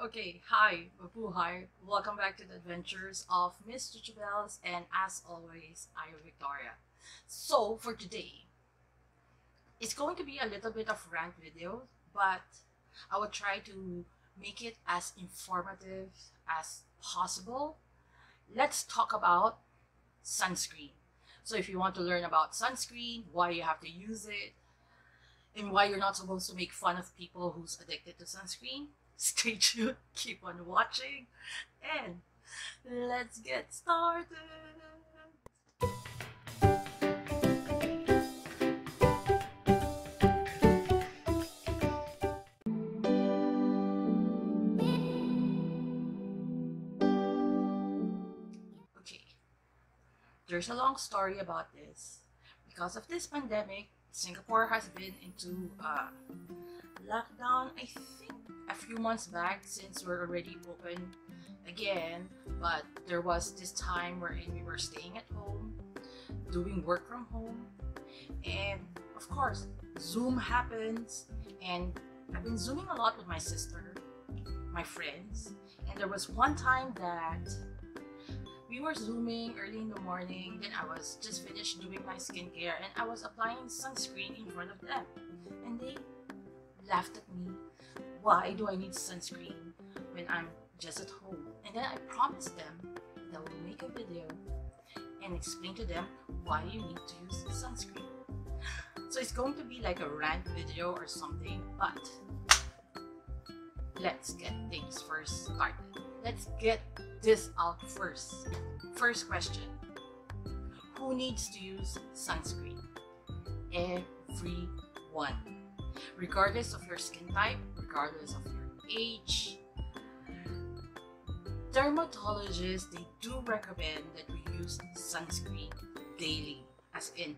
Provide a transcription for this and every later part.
Okay, hi, mabuhay. Welcome back to the adventures of Miss Chuchubels, and as always, I am Victoria. So, for today, it's going to be a little bit of rant video, but I will try to make it as informative as possible. Let's talk about sunscreen. So, if you want to learn about sunscreen, why you have to use it, and why you're not supposed to make fun of people who's addicted to sunscreen, stay tuned, keep on watching, and let's get started. Okay, there's a long story about this. Because of this pandemic, Singapore has been into lockdown, I think a few months back, since we're already open again. But there was this time wherein we were staying at home, doing work from home, and of course, Zoom happens. And I've been Zooming a lot with my sister, my friends, and there was one time that we were Zooming early in the morning, then I was just finished doing my skincare and I was applying sunscreen in front of them. And they laughed at me. Why do I need sunscreen when I'm just at home? And then I promised them that I will make a video and explain to them why you need to use sunscreen. So it's going to be like a rant video or something, but let's get things first started. Let's get this out first. First question: who needs to use sunscreen? Everyone. Regardless of your skin type, regardless of your age. Dermatologists, they do recommend that we use sunscreen daily, as in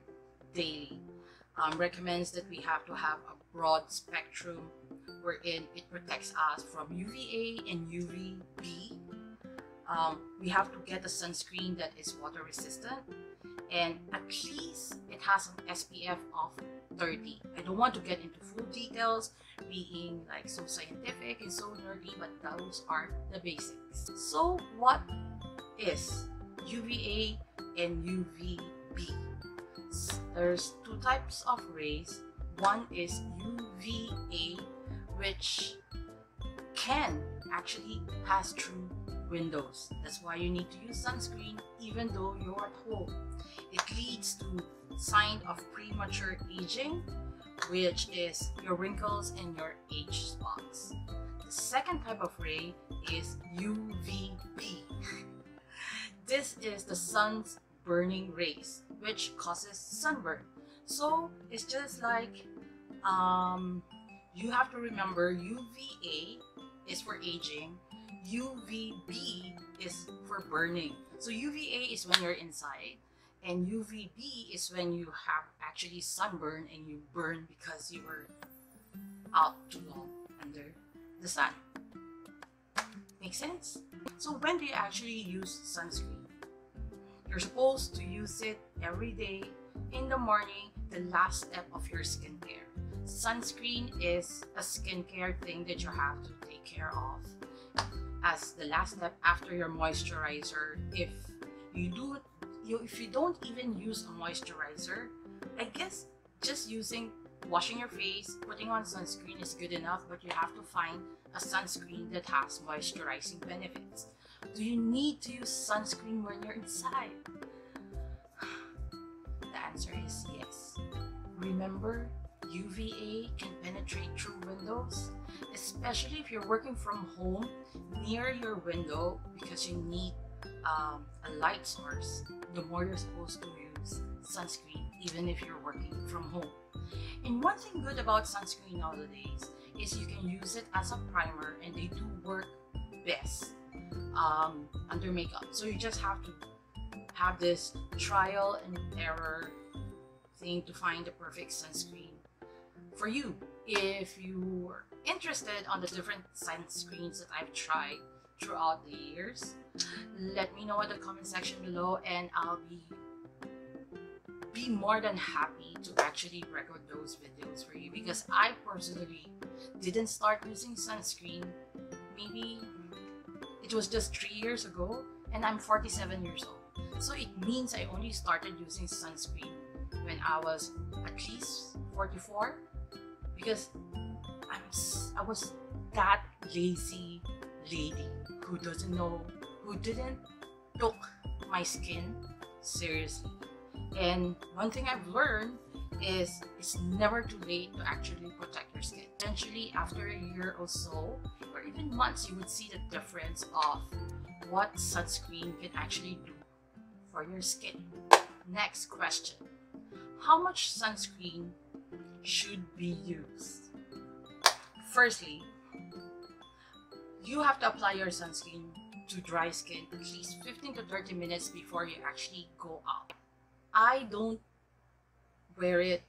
daily. Recommends that we have to have a broad spectrum wherein it protects us from UVA and UVB. We have to get a sunscreen that is water resistant, and at least it has an SPF of 30. I don't want to get into full details, being like so scientific and so nerdy, but those are the basics. So what is UVA and UVB? There's two types of rays. One is UVA, which can actually pass through windows. That's why you need to use sunscreen even though you're at home. It leads to sign of premature aging, which is your wrinkles and your age spots. The second type of ray is UVB. This is the sun's burning rays, which causes sunburn. So it's just like you have to remember UVA is for aging, UVB is for burning. So UVA is when you're inside, and UVB is when you have actually sunburn and you burn because you were out too long under the sun. Make sense? So when do you actually use sunscreen? You're supposed to use it every day in the morning, the last step of your skincare. Sunscreen is a skincare thing that you have to take care of as the last step after your moisturizer. If you don't even use a moisturizer, I guess just washing your face, putting on sunscreen is good enough, but you have to find a sunscreen that has moisturizing benefits. Do you need to use sunscreen when you're inside? The answer is yes. Remember, UVA can penetrate through windows, especially if you're working from home near your window because you need a light source. The more you're supposed to use sunscreen, even if you're working from home. And one thing good about sunscreen nowadays is you can use it as a primer, and they do work best under makeup. So you just have to have this trial and error thing to find the perfect sunscreen for you. If you are interested on the different sunscreens that I've tried throughout the years, let me know in the comment section below, and I'll be more than happy to actually record those videos for you, because I personally didn't start using sunscreen maybe it was just 3 years ago, and I'm 47 years old. So it means I only started using sunscreen when I was at least 44, because I was that lazy lady who doesn't know, who didn't took my skin seriously. And one thing I've learned is it's never too late to actually protect your skin. Eventually, after a year or so, or even months, you would see the difference of what sunscreen can actually do for your skin. Next question. How much sunscreen should be used? Firstly, you have to apply your sunscreen to dry skin at least 15 to 30 minutes before you actually go out. I don't wear it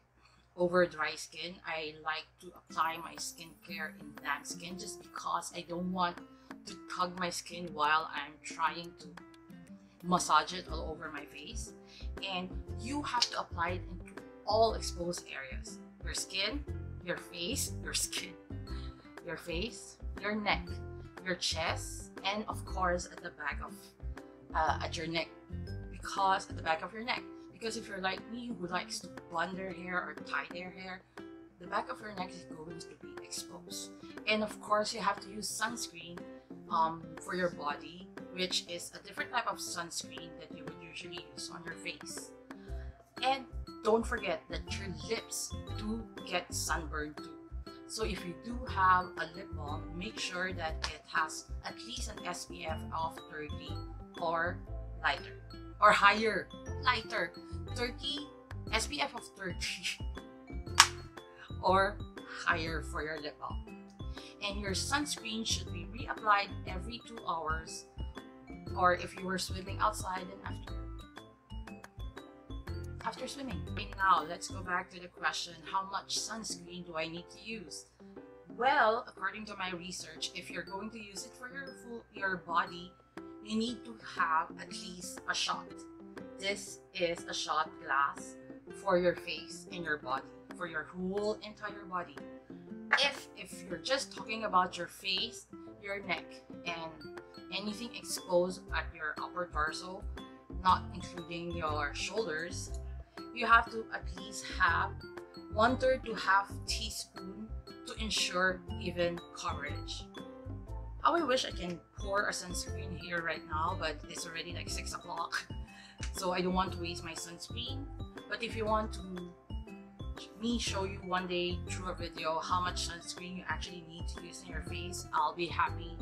over dry skin. I like to apply my skincare in damp skin just because I don't want to tug my skin while I'm trying to massage it all over my face. And you have to apply it into all exposed areas: your skin, your face, your skin, your face, your neck, your chest, and of course at the back of at your neck, because at the back of your neck. Because if you're like me who likes to bun their hair or tie their hair, the back of your neck is going to be exposed. And of course, you have to use sunscreen for your body, which is a different type of sunscreen that you would usually use on your face. And don't forget that your lips do get sunburned too. So if you do have a lip balm, make sure that it has at least an SPF of 30 or lighter. Or higher, lighter, 30, SPF of 30 or higher for your lip balm. And your sunscreen should be reapplied every 2 hours, or if you were swimming outside, and after swimming. Okay, now let's go back to the question, how much sunscreen do I need to use? Well, according to my research, if you're going to use it for your body, you need to have at least a shot. This is a shot glass for your face and your body, for your whole entire body. If you're just talking about your face, your neck, and anything exposed at your upper torso, not including your shoulders, you have to at least have 1/3 to half teaspoon to ensure even coverage. How I wish I can pour a sunscreen here right now, but it's already like 6 o'clock, so I don't want to waste my sunscreen. But if you want to me show you one day through a video how much sunscreen you actually need to use in your face, I'll be happy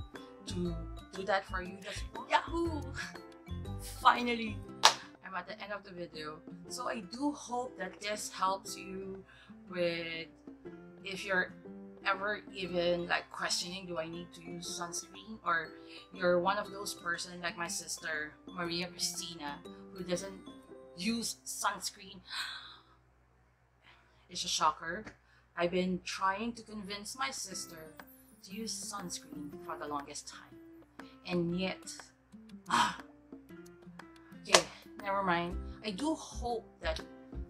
to do that for you. Just Yahoo! Finally, I'm at the end of the video. So I do hope that this helps you with, if you're ever even like questioning, do I need to use sunscreen, or you're one of those person like my sister Maria Cristina who doesn't use sunscreen. It's a shocker. I've been trying to convince my sister to use sunscreen for the longest time, and yet okay, never mind. I do hope that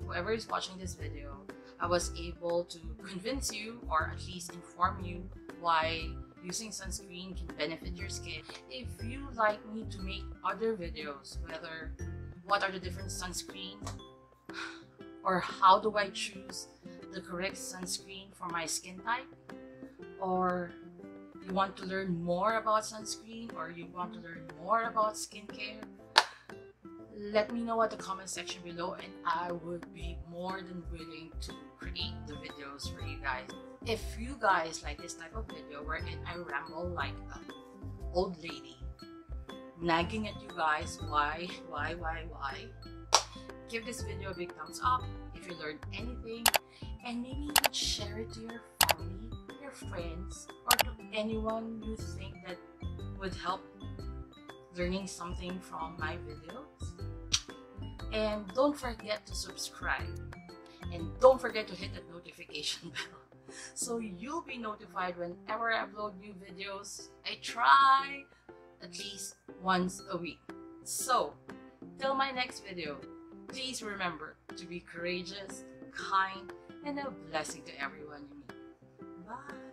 whoever is watching this video, I was able to convince you, or at least inform you, why using sunscreen can benefit your skin. If you like me to make other videos, whether what are the different sunscreen, or how do I choose the correct sunscreen for my skin type, or you want to learn more about sunscreen, or you want to learn more about skincare, let me know at the comment section below, and I would be more than willing to create the videos for you guys. If you guys like this type of video wherein I ramble like an old lady, nagging at you guys why, give this video a big thumbs up if you learned anything, and maybe you could share it to your family, your friends, or to anyone you think that would help learning something from my videos. And don't forget to subscribe, and don't forget to hit the notification bell so you'll be notified whenever I upload new videos. I try at least once a week. So till my next video, please remember to be courageous, kind, and a blessing to everyone you meet. Bye.